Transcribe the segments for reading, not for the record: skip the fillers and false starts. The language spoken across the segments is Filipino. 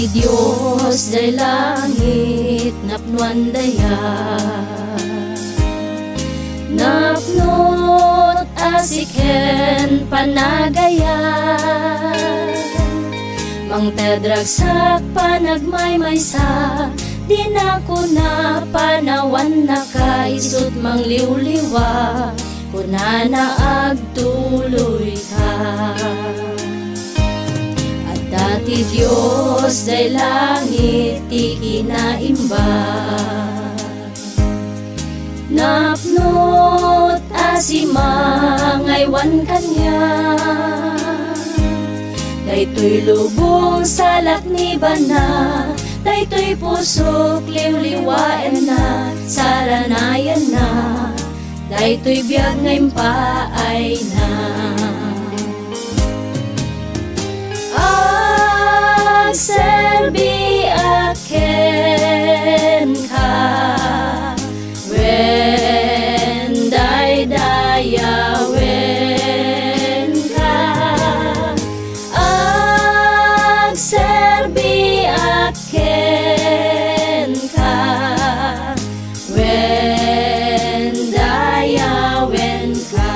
Dati Diyos day langit napnuan daya, napnot asiken panagaya, mang tedragsak panagmaymaysa, di na ko na panawan nakaisut mang liwliwa, kuna na agtuloy ka. At dati Diyos day langit ti kinaimba, napnot asimangaywan kanya, daytoy lubong salak ni bana, daytoy pusok liwliwaen na, saranayan na, daytoy biyag ngayon paay na. Agserbi aken ka, when daydayawen ka. Agserbi aken ka, when dayawen ka.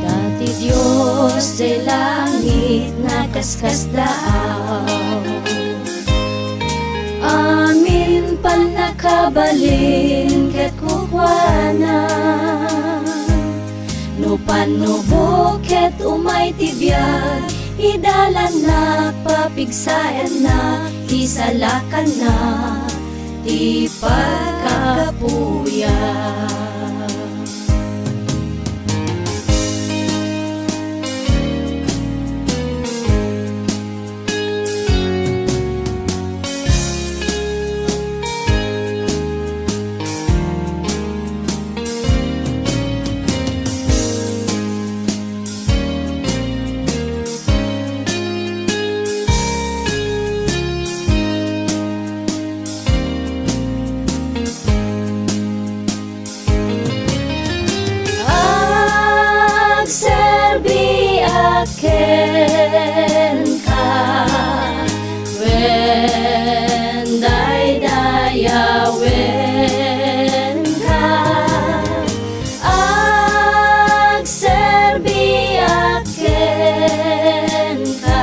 Dati Diyos day langit nakaskas daaw, amin pan nakabalin ket kukwana, no panubo ket umay tibiyag, idalan na papigsaen na, isalakan na ti pagkapuya. Agserbi aken ka, when daydayawen ka. Agserbi aken ka,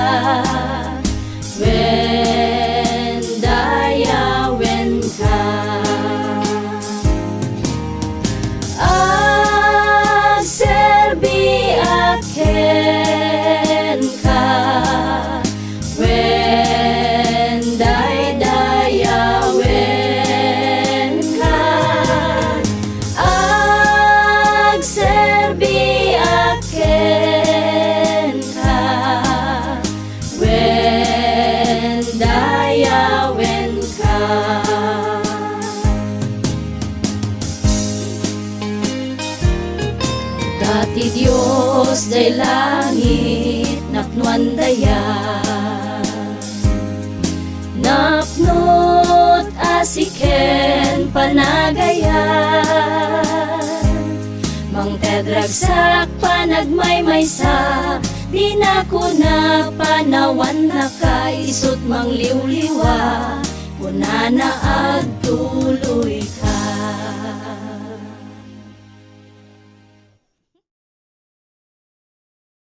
when dayawen ka. Agserbi aken ka, when daydayawen ka. Agserbi aken ka, when dayawen ka. Dati Diyos day langit napnuan daya, napnot asiken panagaya, mang tedragsak panagmaymaysa, di na ko na panawan nakaisut mang liwliwa, kuna na agtuloy